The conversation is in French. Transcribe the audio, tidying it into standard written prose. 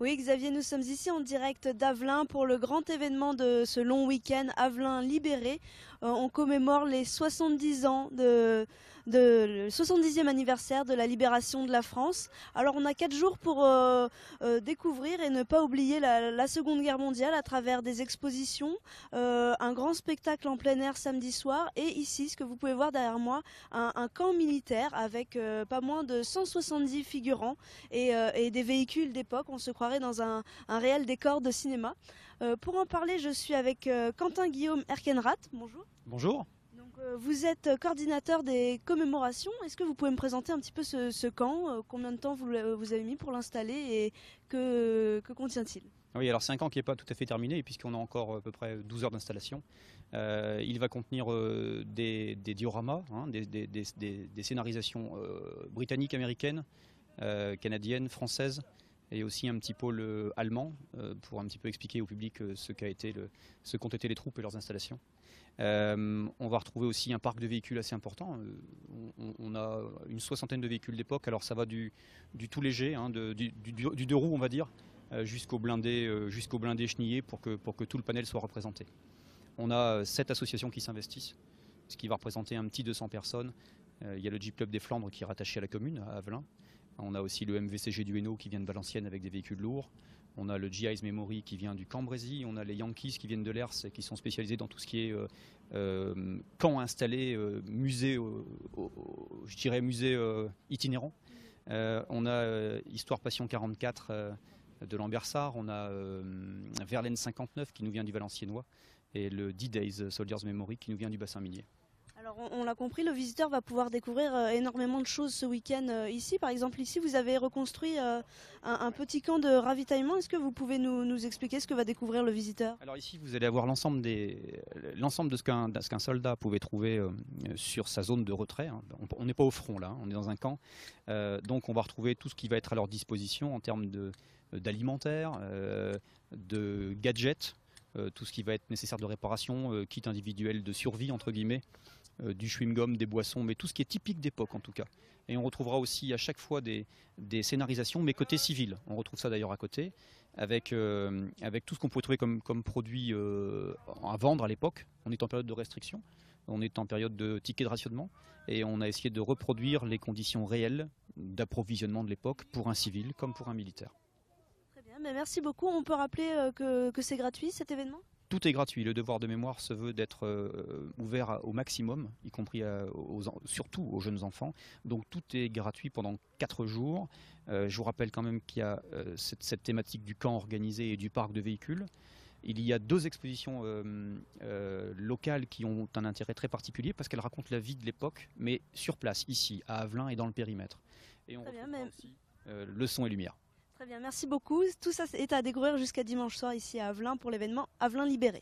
Oui, Xavier, nous sommes ici en direct d'Avelin pour le grand événement de ce long week-end, Avelin libéré. On commémore les 70 ans le 70e anniversaire de la libération de la France. Alors on a 4 jours pour découvrir et ne pas oublier la Seconde Guerre mondiale à travers des expositions, un grand spectacle en plein air samedi soir et ici, ce que vous pouvez voir derrière moi, un camp militaire avec pas moins de 170 figurants et des véhicules d'époque. On se croirait dans un réel décor de cinéma. Pour en parler, je suis avec Quentin Guillaume Erkenrath. Bonjour. Bonjour. Donc, vous êtes coordinateur des commémorations. Est-ce que vous pouvez me présenter un petit peu ce camp? Combien de temps vous avez mis pour l'installer et que contient-il? Oui, alors c'est un camp qui n'est pas tout à fait terminé puisqu'on a encore à peu près 12 heures d'installation. Il va contenir des dioramas, hein, des scénarisations britanniques, américaines, canadiennes, françaises et aussi un petit pôle allemand pour un petit peu expliquer au public ce qu'ont été les troupes et leurs installations. On va retrouver aussi un parc de véhicules assez important. On a une soixantaine de véhicules d'époque. Alors ça va du tout léger, hein, du deux roues on va dire, jusqu'au blindé chenillé pour que tout le panel soit représenté. On a 7 associations qui s'investissent, ce qui va représenter un petit 200 personnes. Il y a le Jeep Club des Flandres qui est rattaché à la commune, à Avelin. On a aussi le MVCG du Hainaut qui vient de Valenciennes avec des véhicules lourds. On a le GI's Memory qui vient du Cambrésis. On a les Yankees qui viennent de l'Hers et qui sont spécialisés dans tout ce qui est camp installé, musée, je dirais musée itinérant. On a Histoire Passion 44 de Lambersart. On a Verlaine 59 qui nous vient du Valenciennois. Et le D-Days Soldiers Memory qui nous vient du bassin minier. Alors on l'a compris, le visiteur va pouvoir découvrir énormément de choses ce week-end ici. Par exemple ici vous avez reconstruit un petit camp de ravitaillement. Est-ce que vous pouvez nous expliquer ce que va découvrir le visiteur? Alors ici vous allez avoir l'ensemble de ce qu'un soldat pouvait trouver sur sa zone de retrait. Hein. On n'est pas au front là, on est dans un camp. Donc on va retrouver tout ce qui va être à leur disposition en termes d'alimentaire, de gadgets. Tout ce qui va être nécessaire de réparation, kit individuel de survie entre guillemets, du chewing-gum, des boissons, mais tout ce qui est typique d'époque en tout cas. Et on retrouvera aussi à chaque fois des scénarisations, mais côté civil. On retrouve ça d'ailleurs à côté, avec tout ce qu'on pouvait trouver comme produit à vendre à l'époque. On est en période de restriction, on est en période de ticket de rationnement, et on a essayé de reproduire les conditions réelles d'approvisionnement de l'époque pour un civil comme pour un militaire. Mais merci beaucoup. On peut rappeler que c'est gratuit cet événement? Tout est gratuit. Le devoir de mémoire se veut d'être ouvert au maximum, y compris surtout aux jeunes enfants. Donc tout est gratuit pendant 4 jours. Je vous rappelle quand même qu'il y a cette thématique du camp organisé et du parc de véhicules. Il y a 2 expositions locales qui ont un intérêt très particulier parce qu'elles racontent la vie de l'époque, mais sur place, ici, à Avelin et dans le périmètre. Et on retrouvera aussi le son et lumière. Très bien, merci beaucoup. Tout ça est à découvrir jusqu'à dimanche soir ici à Avelin pour l'événement Avelin libéré.